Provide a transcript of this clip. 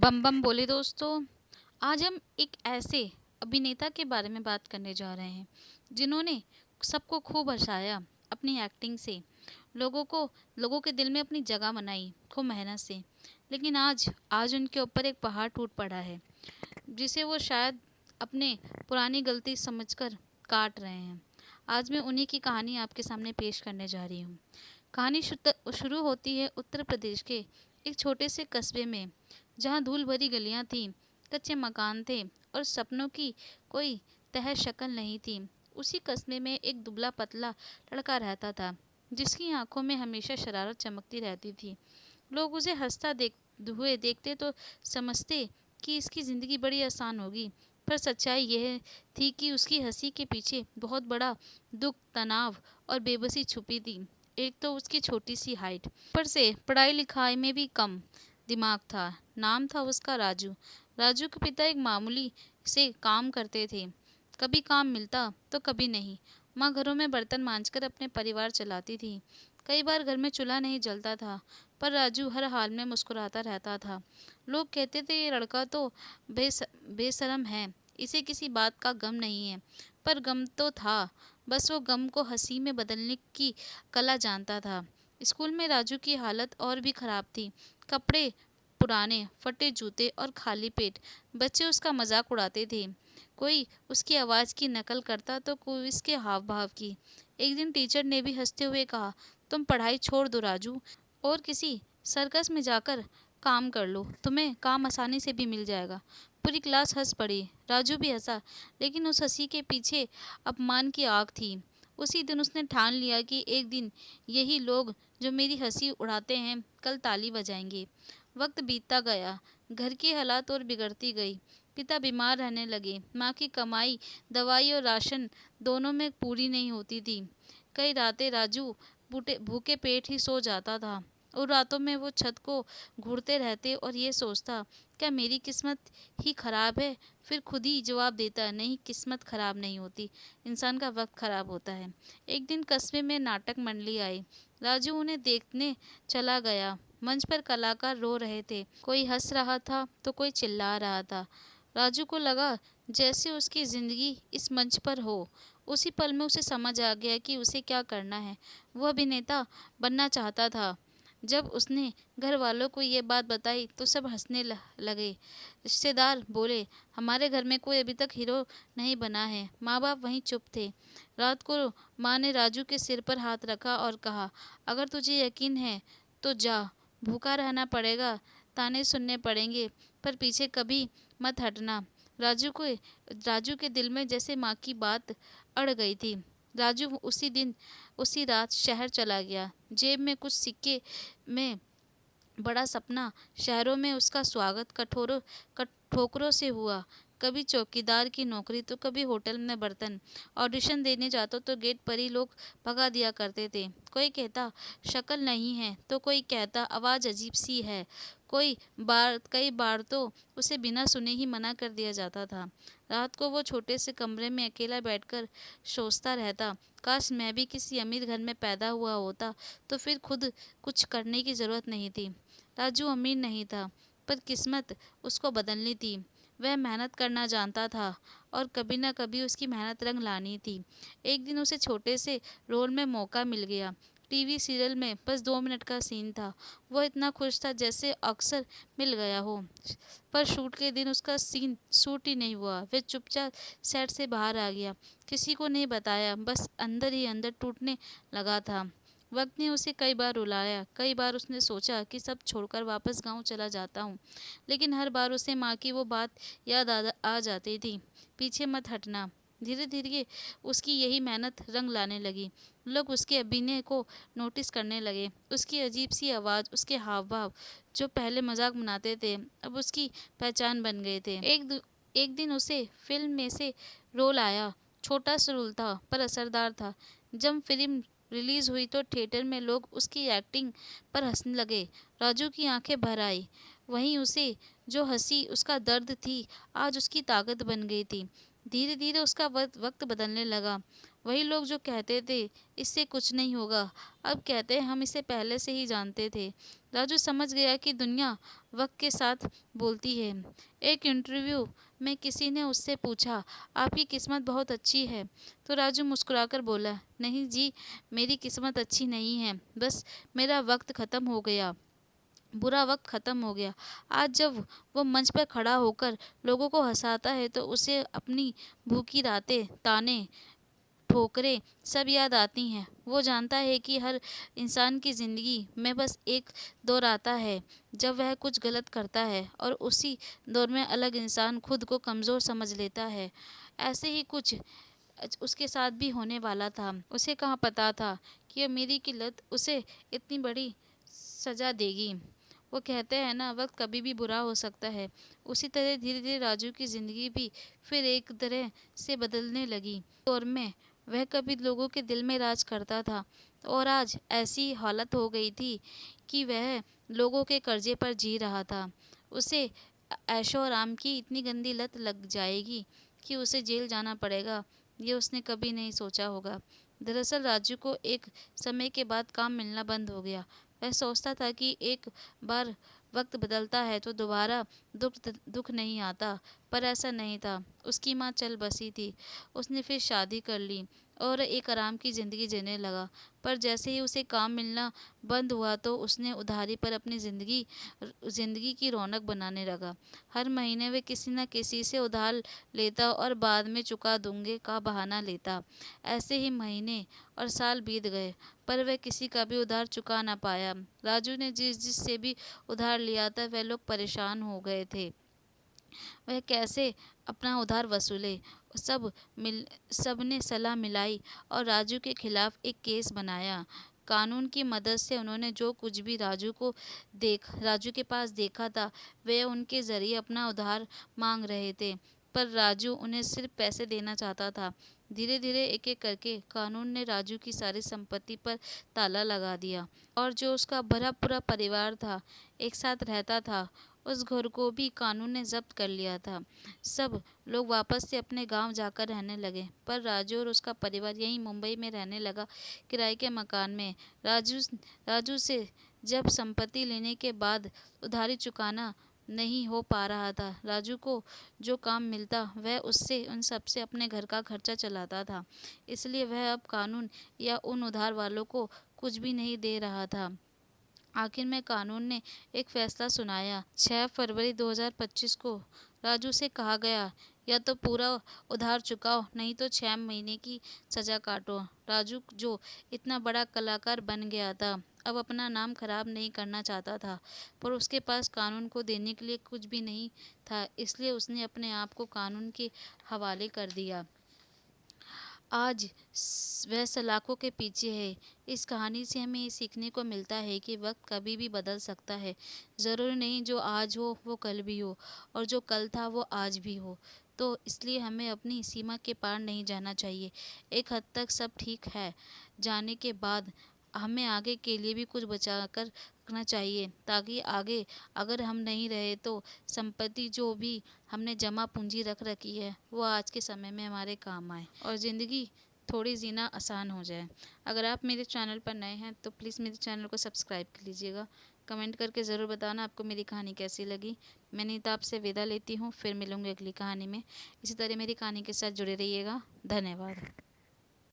बम बम बोले दोस्तों। आज हम एक ऐसे अभिनेता के बारे में बात करने जा रहे हैं जिन्होंने सबको खूब हंसाया अपनी एक्टिंग से। लोगों के दिल में अपनी जगह बनाई खूब मेहनत से। लेकिन आज आज उनके ऊपर एक पहाड़ टूट पड़ा है जिसे वो शायद अपने पुरानी गलती समझकर काट रहे हैं। आज मैं उन्हीं की कहानी आपके सामने पेश करने जा रही हूँ। कहानी शुरू होती है उत्तर प्रदेश के एक छोटे से कस्बे में, जहाँ धूल भरी गलियाँ थीं, कच्चे मकान थे और सपनों की कोई तह शक्ल नहीं थी। उसी कस्बे में एक दुबला पतला लड़का रहता था जिसकी आंखों में हमेशा शरारत चमकती रहती थी। लोग उसे हंसता हुए देखते तो समझते कि इसकी ज़िंदगी बड़ी आसान होगी, पर सच्चाई यह थी कि उसकी हंसी के पीछे बहुत बड़ा दुख, तनाव और बेबसी छुपी थी। एक तो उसकी छोटी सी हाइट, पर से पढ़ाई लिखाई में भी कम दिमाग था। नाम था उसका राजू। राजू के पिता एक मामूली से काम करते थे। कभी काम मिलता तो कभी नहीं। माँ घरों में बर्तन मांजकर अपने परिवार चलाती थी। कई बार घर में चूल्हा नहीं जलता था, पर राजू हर हाल में मुस्कुराता रहता था। लोग कहते थे ये लड़का तो बेशरम है, इसे किसी बात का गम नहीं है। पर गम तो था, बस वो गम को हंसी में बदलने की कला जानता था। स्कूल में राजू की हालत और भी खराब थी। कपड़े पुराने, फटे जूते और खाली पेट। बच्चे उसका मजाक उड़ाते थे। कोई उसकी आवाज़ की नकल करता तो कोई इसके हाव भाव की। एक दिन टीचर ने भी हंसते हुए कहा, तुम पढ़ाई छोड़ दो राजू और किसी सर्कस में जाकर काम कर लो, तुम्हें काम आसानी से भी मिल जाएगा। पूरी क्लास हंस पड़ी। राजू भी हंसा, लेकिन उस हंसी के पीछे अपमान की आग थी। उसी दिन उसने ठान लिया कि एक दिन यही लोग जो मेरी हंसी उड़ाते हैं कल ताली बजाएंगे। वक्त बीतता गया, घर की हालात और बिगड़ती गई। पिता बीमार रहने लगे। माँ की कमाई दवाई और राशन दोनों में पूरी नहीं होती थी। कई रातें राजू भूखे पेट ही सो जाता था। और रातों में वो छत को घूरते रहते और ये सोचता, क्या मेरी किस्मत ही खराब है? फिर खुद ही जवाब देता, नहीं, किस्मत खराब नहीं होती, इंसान का वक्त खराब होता है। एक दिन कस्बे में नाटक मंडली आई। राजू उन्हें देखने चला गया। मंच पर कलाकार रो रहे थे, कोई हंस रहा था तो कोई चिल्ला रहा था। राजू को लगा जैसे उसकी ज़िंदगी इस मंच पर हो। उसी पल में उसे समझ आ गया कि उसे क्या करना है। वह अभिनेता बनना चाहता था। जब उसने घर वालों को ये बात बताई तो सब हंसने लगे। रिश्तेदार बोले, हमारे घर में कोई अभी तक हीरो नहीं बना है। माँ बाप वहीं चुप थे। रात को माँ ने राजू के सिर पर हाथ रखा और कहा, अगर तुझे यकीन है तो जा, भूखा रहना पड़ेगा, ताने सुनने पड़ेंगे, पर पीछे कभी मत हटना। राजू के दिल में जैसे माँ की बात अड़ गई थी। राजू उसी रात शहर चला गया। जेब में कुछ सिक्के में बड़ा सपना। शहरों में उसका स्वागत ठोकरों से हुआ। कभी चौकीदार की नौकरी तो कभी होटल में बर्तन। ऑडिशन देने जाता तो गेट पर ही लोग भगा दिया करते थे। कोई कहता शक्ल नहीं है तो कोई कहता आवाज़ अजीब सी है। कई बार तो उसे बिना सुने ही मना कर दिया जाता था। रात को वो छोटे से कमरे में अकेला बैठकर सोचता रहता, काश मैं भी किसी अमीर घर में पैदा हुआ होता तो फिर खुद कुछ करने की ज़रूरत नहीं थी। राजू अमीर नहीं था, पर किस्मत उसको बदलनी थी। वह मेहनत करना जानता था और कभी न कभी उसकी मेहनत रंग लानी थी। एक दिन उसे छोटे से रोल में मौका मिल गया। टीवी सीरियल में बस 2 मिनट का सीन था। वह इतना खुश था जैसे अक्सर मिल गया हो। पर शूट के दिन उसका सीन शूट ही नहीं हुआ। वह चुपचाप सेट से बाहर आ गया। किसी को नहीं बताया, बस अंदर ही अंदर टूटने लगा था। वक्त ने उसे कई बार रुलाया। कई बार उसने सोचा कि सब छोड़कर वापस गांव चला जाता हूँ, लेकिन हर बार उसे माँ की वो बात याद आ जाती थी, पीछे मत हटना। धीरे धीरे उसकी यही मेहनत रंग लाने लगी। लोग उसके अभिनय को नोटिस करने लगे। उसकी अजीब सी आवाज़, उसके हाव भाव जो पहले मजाक बनाते थे, अब उसकी पहचान बन गए थे। एक दिन उसे फिल्म में से रोल आया। छोटा सा रोल था, पर असरदार था। जब फिल्म रिलीज़ हुई तो थिएटर में लोग उसकी एक्टिंग पर हंसने लगे। राजू की आंखें भर आई। वहीं उसे जो हंसी उसका दर्द थी, आज उसकी ताकत बन गई थी। धीरे धीरे उसका वक्त बदलने लगा। वही लोग जो कहते थे इससे कुछ नहीं होगा, अब कहते हैं हम इसे पहले से ही जानते थे। राजू समझ गया कि दुनिया वक्त के साथ बोलती है। एक इंटरव्यू में किसी ने उससे पूछा, आपकी किस्मत बहुत अच्छी है। तो राजू मुस्कुराकर बोला, नहीं जी, मेरी किस्मत अच्छी नहीं है, बस मेरा वक्त ख़त्म हो गया, बुरा वक्त ख़त्म हो गया। आज जब वो मंच पर खड़ा होकर लोगों को हंसाता है तो उसे अपनी भूखी रातें, ताने, ठोकरें सब याद आती हैं। वो जानता है कि हर इंसान की ज़िंदगी में बस एक दौर आता है जब वह कुछ गलत करता है और उसी दौर में अलग इंसान खुद को कमज़ोर समझ लेता है। ऐसे ही कुछ उसके साथ भी होने वाला था। उसे कहाँ पता था कि अमीरी की लत उसे इतनी बड़ी सज़ा देगी। वो कहते हैं ना, वक्त कभी भी बुरा हो सकता है। उसी तरह धीरे धीरे राजू की ज़िंदगी भी फिर एक तरह से बदलने लगी। दौर में वह कभी लोगों के दिल में राज करता था और आज ऐसी हालत हो गई थी कि वह लोगों के कर्जे पर जी रहा था। उसे ऐशो आराम की इतनी गंदी लत लग जाएगी कि उसे जेल जाना पड़ेगा, ये उसने कभी नहीं सोचा होगा। दरअसल राजू को एक समय के बाद काम मिलना बंद हो गया। वह सोचता था कि एक बार वक्त बदलता है तो दोबारा दुख नहीं आता, पर ऐसा नहीं था। उसकी माँ चल बसी थी। उसने फिर शादी कर ली और एक आराम की ज़िंदगी जीने लगा। पर जैसे ही उसे काम मिलना बंद हुआ तो उसने उधारी पर अपनी ज़िंदगी की रौनक बनाने लगा। हर महीने वे किसी न किसी से उधार लेता और बाद में चुका दूंगे का बहाना लेता। ऐसे ही महीने और साल बीत गए, पर वह किसी का भी उधार चुका ना पाया। राजू ने जिससे भी उधार लिया था वह लोग परेशान हो गए थे। वह कैसे अपना उधार वसूले। सबने सलाह मिलाई और राजू के खिलाफ एक केस बनाया। कानून की मदद से उन्होंने जो कुछ भी राजू के पास देखा था, वे उनके ज़रिए अपना उधार मांग रहे थे, पर राजू उन्हें सिर्फ पैसे देना चाहता था। धीरे धीरे एक एक करके कानून ने राजू की सारी संपत्ति पर ताला लगा दिया और जो उसका भरा पूरा परिवार था, एक साथ रहता था, उस घर को भी कानून ने जब्त कर लिया था। सब लोग वापस से अपने गांव जाकर रहने लगे, पर राजू और उसका परिवार यहीं मुंबई में रहने लगा, किराए के मकान में। राजू से जब संपत्ति लेने के बाद उधारी चुकाना नहीं हो पा रहा था, राजू को जो काम मिलता वह उससे उन सब से अपने घर का खर्चा चलाता था। इसलिए वह अब कानून या उन उधार वालों को कुछ भी नहीं दे रहा था। आखिर में कानून ने एक फैसला सुनाया। 6 फरवरी 2025 को राजू से कहा गया, या तो पूरा उधार चुकाओ, नहीं तो 6 महीने की सज़ा काटो। राजू जो इतना बड़ा कलाकार बन गया था, अब अपना नाम खराब नहीं करना चाहता था, पर उसके पास कानून को देने के लिए कुछ भी नहीं था। इसलिए उसने अपने आप को कानून के हवाले कर दिया। आज वह सलाखों के पीछे है। इस कहानी से हमें ये सीखने को मिलता है कि वक्त कभी भी बदल सकता है। ज़रूरी नहीं जो आज हो वो कल भी हो, और जो कल था वो आज भी हो। तो इसलिए हमें अपनी सीमा के पार नहीं जाना चाहिए। एक हद तक सब ठीक है, जाने के बाद हमें आगे के लिए भी कुछ बचा कर रखना चाहिए, ताकि आगे अगर हम नहीं रहे तो संपत्ति जो भी हमने जमा पूंजी रख रखी है वो आज के समय में हमारे काम आए और ज़िंदगी थोड़ी जीना आसान हो जाए। अगर आप मेरे चैनल पर नए हैं तो प्लीज़ मेरे चैनल को सब्सक्राइब कर लीजिएगा। कमेंट करके ज़रूर बताना आपको मेरी कहानी कैसी लगी। मैं नीता आपसे विदा लेती हूँ, फिर मिलूँगी अगली कहानी में। इसी तरह मेरी कहानी के साथ जुड़े रहिएगा। धन्यवाद।